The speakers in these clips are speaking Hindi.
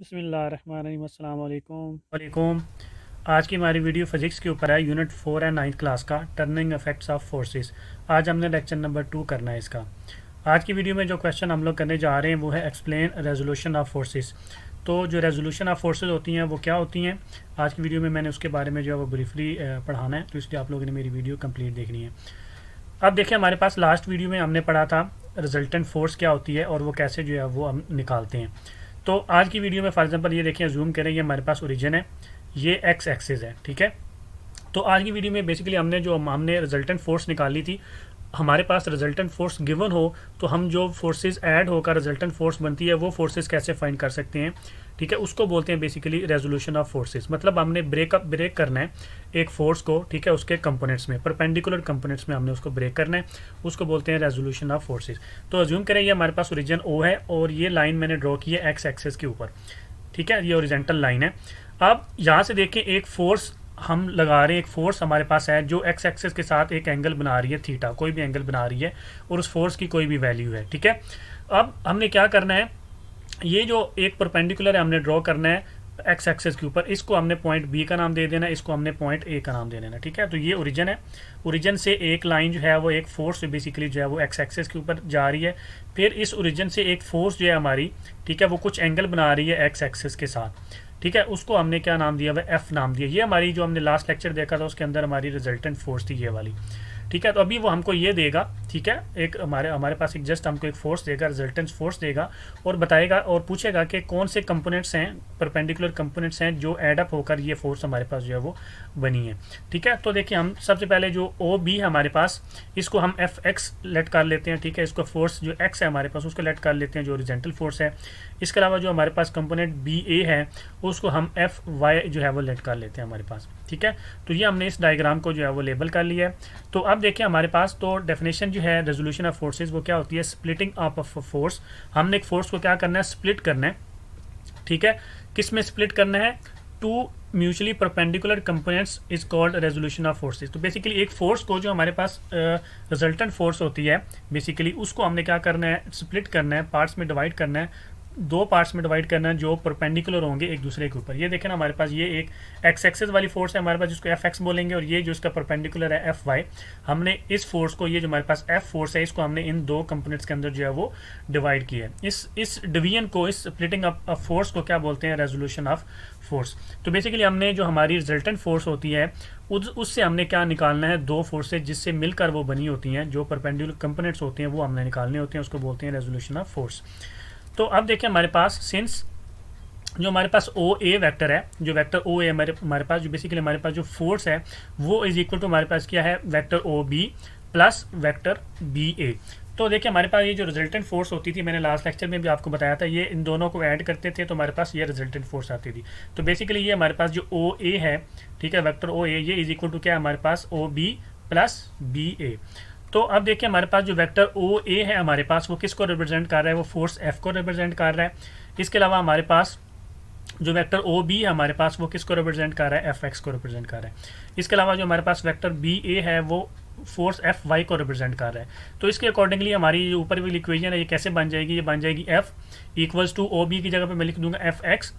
बिस्मिल्लाहिर्रहमानिर्रहीम, अस्सलाम वालेकुम। आज की हमारी वीडियो फिज़िक्स के ऊपर है, यूनिट 4 एंड 9th क्लास का टर्निंग इफेक्ट्स ऑफ फोर्सेस। आज हमने लेक्चर नंबर 2 करना है इसका। आज की वीडियो में जो क्वेश्चन हम लोग करने जा रहे हैं वो है एक्सप्लेन रेजोल्यूशन ऑफ फोर्सेस। तो जो रेजोल्यूशन ऑफ फोर्सेस होती हैं वो क्या होती हैं, आज की वीडियो में मैंने उसके बारे में जो है वो ब्रीफली पढ़ाना है, तो इसलिए आप लोगों ने मेरी वीडियो कंप्लीट देखनी है। अब देखिए, हमारे पास लास्ट वीडियो में हमने पढ़ा था रिजल्टेंट फोर्स क्या होती है और वो कैसे जो है वो हम निकालते हैं। तो आज की वीडियो में फॉर एग्जांपल ये देखें, जूम करें, ये हमारे पास ओरिजिन है, ये एक्स एक्सिस है, ठीक है। तो आज की वीडियो में बेसिकली हमने रिजल्टेंट फोर्स निकाली थी। हमारे पास रिजल्टेंट फोर्स गिवन हो तो हम जो फोर्सेस ऐड होकर रिजल्टेंट फोर्स बनती है वो फोर्सेस कैसे फाइंड कर सकते हैं, ठीक है। उसको बोलते हैं बेसिकली रेजोल्यूशन ऑफ फोर्सेस। मतलब हमने ब्रेक करना है एक फोर्स को, ठीक है, उसके कंपोनेंट्स में, परपेंडिकुलर कंपोनेंट्स में हमने उसको ब्रेक करना है, उसको बोलते हैं रेजोल्यूशन ऑफ फोर्सेस। तो अज्यूम करें ये हमारे पास ओरिजिन ओ है और ये लाइन मैंने ड्रॉ की है एक्स एक्सिस के ऊपर, ठीक है, ये ओरिजेंटल लाइन है। अब यहाँ से देखें, एक फोर्स हम लगा रहे हैं, एक फोर्स हमारे पास है जो एक्स एक्सिस के साथ एक एंगल बना रही है, थीटा, कोई भी एंगल बना रही है, और उस फोर्स की कोई भी वैल्यू है, ठीक है। अब हमने क्या करना है, ये जो एक परपेंडिकुलर है हमने ड्रॉ करना है एक्स एक्सिस के ऊपर, इसको हमने पॉइंट बी का नाम दे देना, इसको हमने पॉइंट ए का नाम दे देना, ठीक है। तो ये ओरिजिन है, ओरिजिन से एक लाइन जो है वो एक फोर्स बेसिकली जो है वो एक्स एक्सिस के ऊपर जा रही है, फिर इस ओरिजिन से एक फोर्स जो है हमारी, ठीक है, वो कुछ एंगल बना रही है एक्स एक्सिस के साथ, ठीक है। उसको हमने क्या नाम दिया हुआ, एफ नाम दिया। ये हमारी जो हमने लास्ट लेक्चर देखा था उसके अंदर हमारी रिजल्टेंट फोर्स थी ये वाली, ठीक है। तो अभी वो हमको ये देगा, ठीक है, एक हमारे पास एक जस्ट हमको एक फोर्स देगा, रिजल्टेंट फोर्स देगा, और बताएगा और पूछेगा कि कौन से कंपोनेंट्स हैं, परपेंडिकुलर कंपोनेंट्स हैं जो एडअप होकर ये फोर्स हमारे पास जो है वो बनी है, ठीक है। तो देखिए, हम सबसे पहले जो ओ बी हमारे पास, इसको हम एफ एक्स लेट कर लेते हैं, ठीक है। इसको फोर्स जो एक्स है हमारे पास उसको लेट कर लेते हैं, जो ओरिजेंटल फोर्स है। इसके अलावा जो हमारे पास कंपोनेंट बी ए है उसको हम एफ वाई जो है वो लेट कर लेते हैं हमारे पास, ठीक है। तो ये हमने इस डायग्राम को जो है वो लेबल कर लिया है। तो अब देखिए हमारे पास तो डेफिनेशन जो है रेजोल्यूशन ऑफ फोर्सेस वो क्या होती है, स्प्लिटिंग अप ऑफ फोर्स। हमने एक फोर्स को क्या करना है, स्प्लिट करना है, ठीक है। किस में स्प्लिट करना है, two mutually perpendicular components is called resolution of forces. तो बेसिकली एक फोर्स को जो हमारे पास रिजल्टेंट फोर्स होती है बेसिकली उसको हमने क्या करना है, स्प्लिट करना है, पार्ट्स में डिवाइड करना है, दो पार्ट्स में डिवाइड करना है जो परपेंडिकुलर होंगे एक दूसरे के ऊपर। ये देखें ना, हमारे पास ये एक एक्स एक्सिस वाली फोर्स है हमारे पास जिसको एफ एक्स बोलेंगे, और ये जो इसका परपेंडिकुलर है एफ वाई। हमने इस फोर्स को, ये जो हमारे पास एफ फोर्स है, इसको हमने इन दो कंपोनेंट्स के अंदर जो है वो डिवाइड किया है। इस डिवीजन को, इस स्प्लिटिंग ऑफ फोर्स को क्या बोलते हैं, रेजोल्यूशन ऑफ फोर्स। तो बेसिकली हमने जो हमारी रिजल्टेंट फोर्स होती है उससे हमने क्या निकालना है, दो फोर्सेज जिससे मिलकर वो बनी होती हैं, जो परपेंडिकुलर कंपोनेंट्स होते हैं वो हमने निकालने होते हैं, उसको बोलते हैं रेजोल्यूशन ऑफ फोर्स। तो अब देखिए हमारे पास सिंस जो हमारे पास ओ ए वैक्टर है, जो वेक्टर ओ ए हमारे पास जो बेसिकली हमारे पास जो फोर्स है वो इज इक्वल टू हमारे पास क्या है, vector O B plus vector B A. तो देखिए हमारे पास ये जो रिजल्टेंट फोर्स होती थी, मैंने लास्ट लेक्चर में भी आपको बताया था, ये इन दोनों को ऐड करते थे तो हमारे पास ये रिजल्टेंट फोर्स आती थी। तो बेसिकली ये हमारे पास जो ओ ए है, ठीक है, वेक्टर ओ ए, ये इज इक्वल टू क्या है हमारे पास, ओ बी प्लस बी ए। तो अब देखिए हमारे पास जो वेक्टर ओ ए है हमारे पास वो किसको रिप्रेजेंट कर रहा है, वो फोर्स एफ को रिप्रेजेंट कर रहा है। इसके अलावा हमारे पास जो वेक्टर ओ बी है हमारे पास वो किसको रिप्रेजेंट कर रहा है, एफ एक्स को रिप्रेजेंट कर रहा है। इसके अलावा जो हमारे पास वेक्टर बी ए है वो फोर्स एफ वाई को रिप्रेजेंट कर रहा है। तो इसके अकॉर्डिंगली हमारी ऊपर वाली इक्वेशन है ये कैसे बन जाएगी, ये बन जाएगी F equals to O B की जगह पे मैं लिख दूंगा F x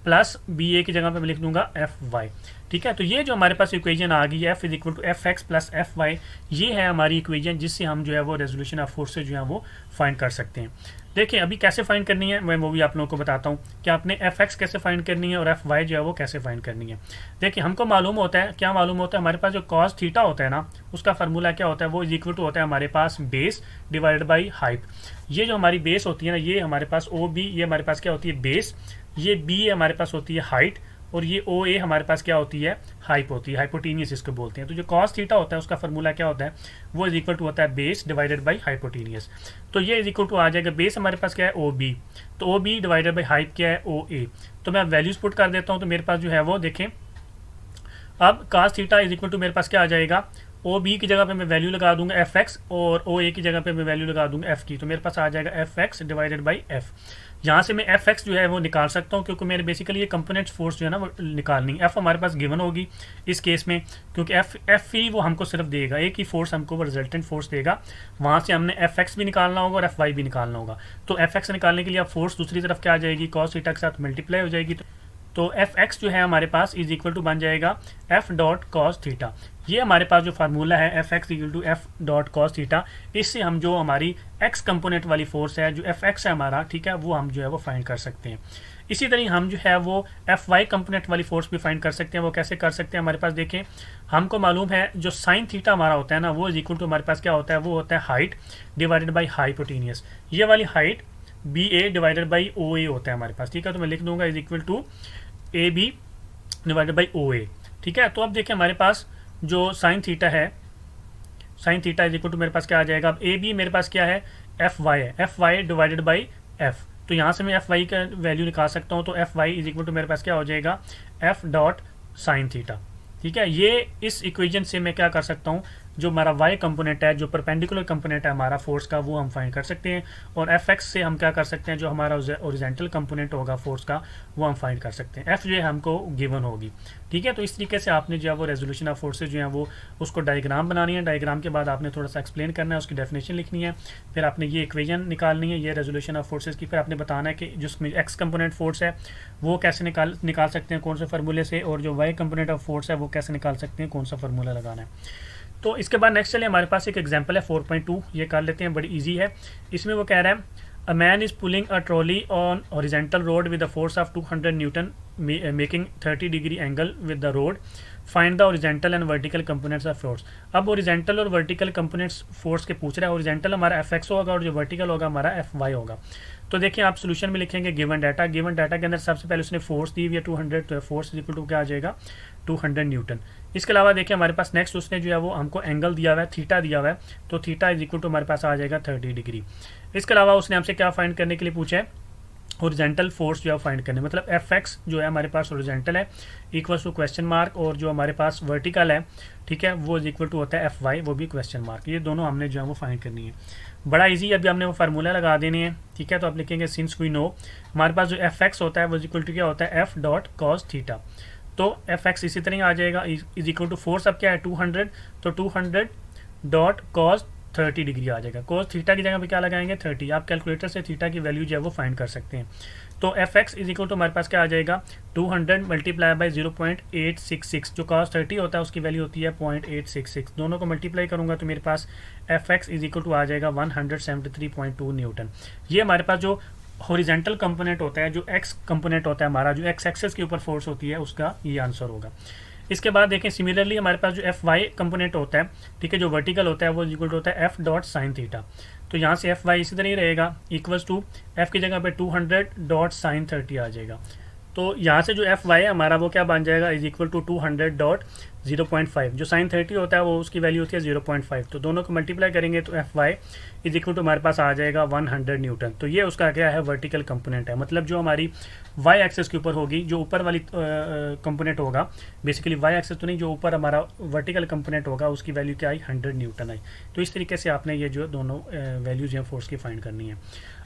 plus B A की जगह पे मैं लिख दूंगा एफ वाई, ठीक है। तो ये जो हमारे पास इक्वेशन आ गई है, F is equal to F x plus F y, ये है हमारी इक्वेशन जिससे हम जो है वो रेजोल्यूशन ऑफ फोर्सेज जो है वो फाइंड कर सकते हैं। देखिए अभी कैसे फाइंड करनी है मैं वो भी आप लोगों को बताता हूँ कि आपने एफ एक्स कैसे फाइंड करनी है और एफ वाई जो है वो कैसे फाइंड करनी है। देखिए हमको मालूम होता है, क्या मालूम होता है, हमारे पास जो कॉस थीटा होता है ना उसका फार्मूला क्या होता है, वो इज इक्वल टू होता है हमारे पास बेस डिवाइडेड बाई हाइट। ये जो हमारी बेस होती है ना, ये हमारे पास ओ बी, ये हमारे पास क्या होती है बेस, ये बी हमारे पास होती है हाइट, और ये ओ ए हमारे पास क्या होती है, हाइप होती है, हाइपोटीनियस इसको बोलते हैं। तो जो कॉस थीटा होता है उसका फार्मूला क्या होता है, वो इज इक्वल टू होता है बेस डिवाइडेड बाई हाइपोटीनियस। तो ये इज इक्वल टू आ जाएगा, बेस हमारे पास क्या है ओ बी, तो O B divided by hyp क्या है ओ ए। तो मैं वैल्यूज पुट कर देता हूँ, तो मेरे पास जो है वो देखें, अब cos theta is equal to मेरे पास क्या आ जाएगा, ओ बी की जगह पे मैं वैल्यू लगा दूंगा एफ एक्स और ओ ए की जगह पे मैं वैल्यू लगा दूंगा एफ की, तो मेरे पास आ जाएगा F x divided by F. यहाँ से मैं एफ एक्स जो है वो निकाल सकता हूँ, क्योंकि मेरे बेसिकली ये कंपोनेंट फोर्स जो है ना वो निकालनी है। एफ हमारे पास गिवन होगी इस केस में, क्योंकि एफ ही वो हमको सिर्फ देगा, एक ही फोर्स हमको वो रिजल्टेंट फोर्स देगा। वहाँ से हमने एफ एक्स भी निकालना होगा और एफ वाई भी निकालना होगा। तो एफ एक्स निकालने के लिए अब फोर्स दूसरी तरफ क्या आ जाएगी, कॉस थीटा के साथ मल्टीप्लाई हो जाएगी। तो एफ एक्स जो है हमारे पास इज इक्वल टू बन जाएगा एफ डॉट कॉस थीटा। ये हमारे पास जो फार्मूला है F x equal to F dot cos theta, इससे हम जो हमारी एक्स कंपोनेंट वाली फोर्स है जो एफ एक्स है हमारा, ठीक है, वो हम जो है वो फाइंड कर सकते हैं। इसी तरह हम जो है वो एफ वाई कंपोनेंट वाली फोर्स भी फाइंड कर सकते हैं। वो कैसे कर सकते हैं, हमारे पास देखें, हमको मालूम है जो साइन थीटा हमारा होता है ना, वो इज इक्वल टू हमारे पास क्या होता है, वो होता है हाइट डिवाइडेड बाई हाइपोटेनियस। ये वाली height B A divided by O A होता है हमारे पास, ठीक है। तो मैं लिख दूंगा is equal to A B divided by O A, ठीक है। तो अब देखिए हमारे पास जो साइन थीटा है, sine theta is equal to मेरे पास क्या आ जाएगा, अब ए बी मेरे पास क्या है, एफ वाई है, F Y divided by F. तो यहाँ से मैं एफ वाई का वैल्यू निकाल सकता हूँ। तो F Y is equal to मेरे पास क्या हो जाएगा, एफ डॉट साइन थीटा, ठीक है। ये इस इक्वेशन से मैं क्या कर सकता हूँ, जो हमारा वाई कंपोनेंट है, जो परपेंडिकुलर कंपोनेंट है हमारा फोर्स का, वो हम फाइंड कर सकते हैं। और एफ एक्स से हम क्या कर सकते हैं, जो हमारा ओरिजेंटल कंपोनेंट होगा फोर्स का, वो हम फाइंड कर सकते हैं। एफ जो है हमको गिवन होगी, ठीक है। तो इस तरीके से आपने जो है वो रेजोल्यूशन ऑफ फोर्सेज जो है वो उसको डायग्राम बनानी है। डायग्राम के बाद आपने थोड़ा सा एक्सप्लेन करना है, उसकी डेफिनेशन लिखनी है, फिर आपने ये इक्वेशन निकालनी है, ये रेजोल्यूशन ऑफ फोर्सेज की। फिर आपने बताना है कि जिसमें एक्स कंपोनेंट फोर्स है वो कैसे निकाल सकते हैं, कौन से फार्मूले से, और जो वाई कंपोनेंट ऑफ फोर्स है वो कैसे निकाल सकते हैं, कौन सा फार्मूला लगाना है। तो इसके बाद नेक्स्ट चलिए हमारे पास एक एग्जांपल है 4.2, ये कर लेते हैं, बड़ी इजी है। इसमें वो कह रहा है a man is pulling a trolley on horizontal road with the force of 200 Newton making 30 degree angle with the road, find the horizontal and vertical components of force. अब हॉरिजॉन्टल और वर्टिकल कंपोनेंट्स फोर्स के पूछ रहा है। हॉरिजॉन्टल हमारा एफ एक्स होगा और जो वर्टिकल होगा हमारा एफ वाई होगा। तो देखिए आप सोल्यूशन में लिखेंगे गिवन डाटा, गिवन डाटा के अंदर सबसे पहले उसने फोर्स दी हुई है 200, तो फोर्स इक्वल टू क्या आ जाएगा, 200 न्यूटन। इसके अलावा देखिए हमारे पास नेक्स्ट उसने जो है वो हमको एंगल दिया हुआ है, थीटा दिया हुआ है, तो थीटा इज इक्वल टू हमारे पास आ जाएगा 30 डिग्री। इसके अलावा उसने हमसे क्या फाइंड करने के लिए पूछा है, हॉरिजॉन्टल फोर्स जो है फाइंड करने, मतलब एफ एक्स जो है हमारे पास हॉरिजॉन्टल है इक्वल्स टू क्वेश्चन मार्क, और जो हमारे पास वर्टिकल है, ठीक है, वो इक्वल टू होता है एफ वाई, वो भी क्वेश्चन मार्क। ये दोनों हमने जो है वो फाइंड करनी है, बड़ा इजी। अभी हमने वो फार्मूला लगा देने हैं, ठीक है। तो आप लिखेंगे सिंस वी नो हमारे पास जो एफ एक्स होता है वो इक्वल टू क्या होता है, एफ डॉट कॉस थीटा। तो एफ एक्स इसी तरह आ जाएगा इज इक्वल टू फोर्स अब क्या है 200, तो 200 डॉट कॉस 30 डिग्री आ जाएगा। कोस थीटा की जगह पे क्या लगाएंगे 30। आप कैलकुलेटर से थीटा की वैल्यू जो है वो फाइंड कर सकते हैं। तो F X is equal to हमारे पास क्या आ जाएगा 200 मल्टीप्लाई बाई 0.866, जो कॉस 30 होता है उसकी वैल्यू होती है 0.866। दोनों को मल्टीप्लाई करूंगा तो मेरे पास F X is equal to आ जाएगा 173.2 न्यूटन। ये हमारे पास जो हॉरिजॉन्टल कंपोनेंट होता है, जो एक्स कंपोनेंट होता है हमारा, जो एक्स एक्सेस के ऊपर फोर्स होती है, उसका ये आंसर होगा। इसके बाद देखें सिमिलरली हमारे पास जो एफ वाई कंपोनेंट होता है, ठीक है, जो वर्टिकल होता है वो इक्वल टू होता है एफ डॉट साइन थीटा। तो यहाँ से एफ वाई इसी तरह ही रहेगा इक्वल्स टू एफ की जगह पे 200 डॉट साइन 30 आ जाएगा। तो यहाँ से जो एफ वाई है हमारा वो क्या बन जाएगा इज इक्वल टू 200 डॉट 0.5, जो साइन 30 होता है वो उसकी वैल्यू होती है 0.5। तो दोनों को मल्टीप्लाई करेंगे तो F Y is equal to हमारे पास आ जाएगा 100 न्यूटन। तो ये उसका क्या है वर्टिकल कंपोनेंट है, मतलब जो हमारी वाई एक्सेस के ऊपर होगी, जो ऊपर वाली कंपोनेंट होगा, बेसिकली वाई एक्सेस तो नहीं, जो ऊपर हमारा वर्टिकल कंपोनेंट होगा उसकी वैल्यू क्या आई 100 न्यूटन आई। तो इस तरीके से आपने ये जो दोनों वैल्यूज हैं फोर्स की फाइंड करनी है।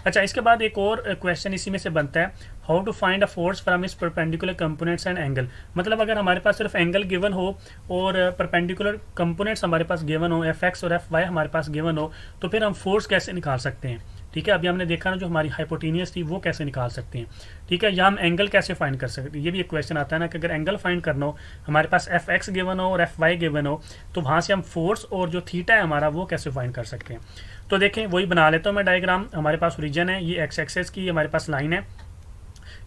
अच्छा, इसके बाद एक और क्वेश्चन इसी में से बनता है, how to find a force from इस परपेंडिकुलर कंपोनेंट्स एंड एंगल। मतलब अगर हमारे पास सिर्फ एंगल गिवन हो और परपेंडिकुलर कंपोनेंट्स हमारे पास गिवन हो, एफ एक्स और एफ वाई हमारे पास गिवन हो, तो फिर हम फोर्स कैसे निकाल सकते हैं। ठीक है, अभी हमने देखा ना जो हमारी हाइपोटेनियस थी वो कैसे निकाल सकते हैं। ठीक है, या हम एंगल कैसे फाइंड कर सकते हैं, ये भी एक क्वेश्चन आता है ना कि अगर एंगल फाइंड करना हो, हमारे पास एफ एक्स गिवन हो और एफ वाई गिवन हो, तो वहाँ से हम फोर्स और जो थीटा है हमारा वो कैसे फाइंड कर सकते हैं। तो देखें वही बना लेता हूँ मैं डायग्राम। हमारे पास ओरिजिन है, ये एक्स एक्सेस की हमारे पास लाइन है,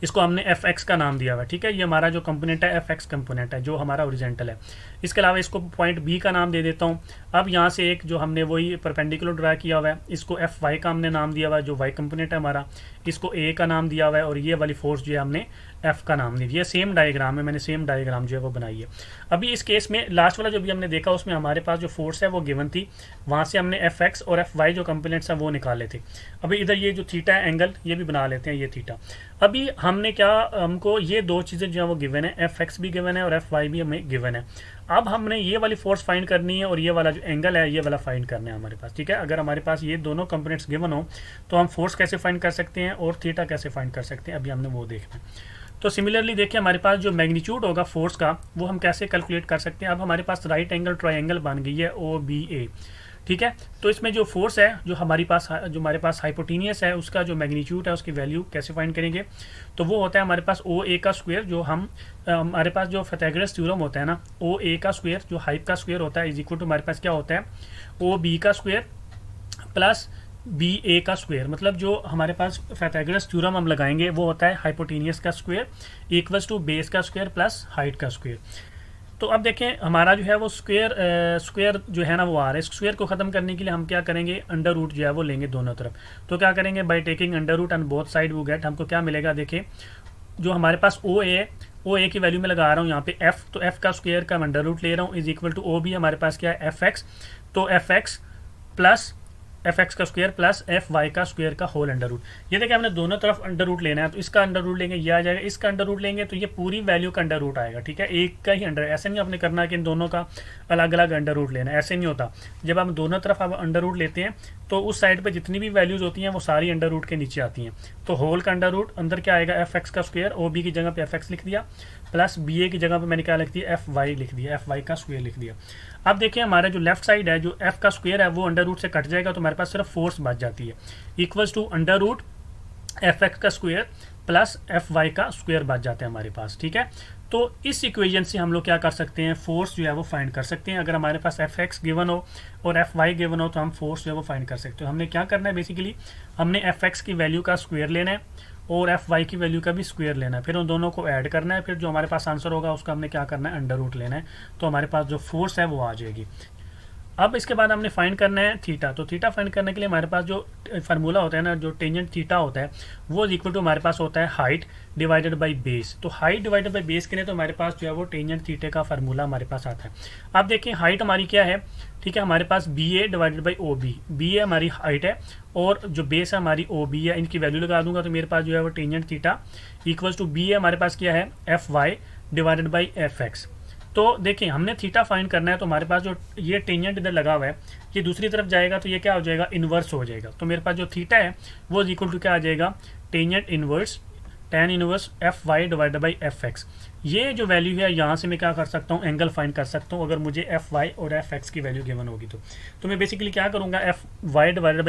इसको हमने एफ एक्स का नाम दिया हुआ है। ठीक है, ये हमारा जो कंपोनेंट है एफ एक्स कंपोनेंट है जो हमारा ओरिजेंटल है। इसके अलावा इसको पॉइंट बी का नाम दे देता हूँ। अब यहाँ से एक जो हमने वही परपेंडिकुलर ड्रा किया हुआ है, इसको एफ वाई का हमने नाम दिया हुआ है, जो वाई कंपोनेंट है हमारा, इसको ए का नाम दिया हुआ है, और ये वाली फोर्स जो है हमने एफ का नाम दिया। ये सेम डायग्राम है, मैंने सेम डायग्राम जो है वो बनाई है। अभी इस केस में लास्ट वाला जो भी हमने देखा उसमें हमारे पास जो फोर्स है वो गिवन थी, वहाँ से हमने एफ एक्स और एफ वाई जो कंपोनेंट्स हैं वो निकाले थे। अभी इधर ये जो थीटा है एंगल, ये भी बना लेते हैं, ये थीटा। अभी हमने क्या, हमको ये दो चीज़ें जो है वो गिवन है, एफ एक्स भी गिवन है और एफ वाई भी हमें गिवन है। अब हमने ये वाली फोर्स फाइंड करनी है और ये वाला जो एंगल है ये वाला फाइंड करना है हमारे पास, ठीक है। अगर हमारे पास ये दोनों कंपोनेंट्स गिवन हो तो हम फोर्स कैसे फाइंड कर सकते हैं और थीटा कैसे फाइंड कर सकते हैं, अभी हमने वो देखना है। तो सिमिलरली देखिए हमारे पास जो मैग्नीट्यूड होगा फोर्स का वो हम कैसे कैलकुलेट कर सकते हैं। अब हमारे पास राइट एंगल ट्रायंगल बन गई है OBA, ठीक है। तो इसमें जो फोर्स है जो हमारे पास हाइपोटेनियस है उसका जो मैग्नीट्यूड है उसकी वैल्यू कैसे फाइंड करेंगे, तो वो होता है हमारे पास OA का स्क्वायर, जो हमारे पास जो पाइथागोरस थ्योरम होता है ना, OA का स्क्वायर जो हाइप का स्क्वायर होता है इज इक्वल टू हमारे पास क्या होता है OB का स्क्वायर प्लस BA का स्क्वायर। मतलब जो हमारे पास पाइथागोरस थ्योरम हम लगाएंगे वो होता है हाइपोटेनियस का स्क्वायर इक्वल्स टू बेस का स्क्वायर प्लस हाइट का स्क्वायर। तो अब देखें हमारा जो है वो स्क्वायर जो है ना वो आ रहा है। स्क्वायर को ख़त्म करने के लिए हम क्या करेंगे, अंडर रूट जो है वो लेंगे दोनों तरफ। तो क्या करेंगे, by taking under root on both side वो गेट, हमको क्या मिलेगा, देखिए जो हमारे पास OA है OA की वैल्यू में लगा रहा हूँ यहाँ पे F, तो F का स्क्वायर का अंडर रूट ले रहा हूँ इज इक्वल टू OB हमारे पास क्या है FX, तो FX प्लस FX का स्क्वायर प्लस FY का स्क्वायर का होल अंडर रूट। ये देखिए हमने दोनों तरफ अंडर रूट लेना है, तो इसका अंडर रूट लेंगे ये आ जाएगा, इसका अंडर रूट लेंगे तो ये पूरी वैल्यू का अंडर रूट आएगा, ठीक है। एक का ही अंडर, ऐसे नहीं आपने करना कि इन दोनों का अलग अलग अंडर रूट लेना है, ऐसे नहीं होता। जब हम दोनों तरफ आप अंडर रूट लेते हैं तो उस साइड पर जितनी भी वैल्यूज होती हैं वो सारी अंडर रूट के नीचे आती हैं। तो होल का अंडर रूट अंदर क्या आएगा FX का स्क्वायर, OB की जगह पे FX लिख दिया, प्लस BA की जगह पे मैंने क्या लिख दिया FY लिख दिया, FY का स्क्वायर लिख दिया। अब देखिए हमारा जो लेफ्ट साइड है जो F का स्क्वायर है वो अंडर रूट से कट जाएगा, तो हमारे पास सिर्फ फोर्स बच जाती है equals to under root FX का स्क्वायर प्लस FY का स्क्वायर बच जाते हैं हमारे पास, ठीक है। तो इस इक्वेशन से हम लोग क्या कर सकते हैं, फोर्स जो है वो फाइंड कर सकते हैं। अगर हमारे पास FX गिवन हो और FY गिवन हो तो हम फोर्स जो है वो फाइंड कर सकते हैं। हमने क्या करना है, बेसिकली हमने FX की वैल्यू का स्क्वायर लेना है और FY की वैल्यू का भी स्क्वायर लेना है, फिर उन दोनों को ऐड करना है, फिर जो हमारे पास आंसर होगा उसका हमने क्या करना है, अंडर रूट लेना है, तो हमारे पास जो फोर्स है वो आ जाएगी। अब इसके बाद हमने फाइंड करना है थीटा। तो थीटा फाइंड करने के लिए हमारे पास जो फार्मूला होता है ना, जो टेंजेंट थीटा होता है वो इक्वल टू हमारे पास होता है हाइट डिवाइडेड बाय बेस। तो हाइट डिवाइडेड बाय बेस करें तो हमारे पास जो है वो टेंजेंट थीटे का फार्मूला हमारे पास आता है। अब देखिए हाइट हमारी क्या है, ठीक है, हमारे पास BA divided by OB, BA हमारी हाइट है और जो बेस है हमारी OB है, इनकी वैल्यू लगा दूंगा तो मेरे पास जो है वो tangent theta equals to BA हमारे पास क्या है FY डिवाइडेड बाई FX। तो देखिए हमने थीटा फाइंड करना है, तो हमारे पास जो ये टेंजेंट इधर लगा हुआ है ये दूसरी तरफ जाएगा तो ये क्या हो जाएगा, इन्वर्स हो जाएगा। तो मेरे पास जो थीटा है वो इक्वल टू क्या आ जाएगा, tangent inverse tan inverse FY divided by FX। ये जो वैल्यू है यहाँ से मैं क्या कर सकता हूँ, एंगल फाइंड कर सकता हूँ अगर मुझे FY और FX की वैल्यू गिवन होगी तो मैं बेसिकली क्या करूँगा, FY डिवाइडेड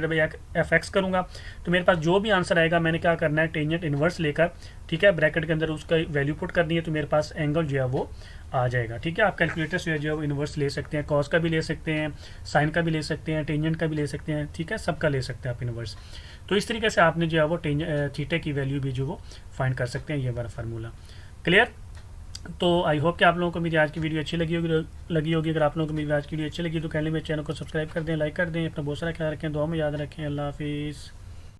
बाई FX करूँगा। तो मेरे पास जो भी आंसर आएगा मैंने क्या करना है, टेंजेंट इन्वर्स लेकर, ठीक है, ब्रैकेट के अंदर उसका वैल्यू पुट करनी है, तो मेरे पास एंगल जो है वो आ जाएगा, ठीक है। आप कैलकुलेटर से जो है वो इन्वर्स ले सकते हैं, कॉस का भी ले सकते हैं, साइन का भी ले सकते हैं, टेंजेंट का भी ले सकते हैं, ठीक है, सबका ले सकते हैं आप इन्वर्स। तो इस तरीके से आपने जो है वो थीटा की वैल्यू भी जो वो फाइंड कर सकते हैं, ये वाला फार्मूला क्लियर। तो आई होप कि आप लोगों को मेरी आज की वीडियो अच्छी लगी होगी। अगर आप लोगों को मेरी आज की वीडियो अच्छी लगी तो काइंडली मेरे चैनल को सब्सक्राइब कर दें, लाइक कर दें, अपना बहुत सारा ख्याल रखें, दुआ में याद रखें। अल्लाह हाफिज़।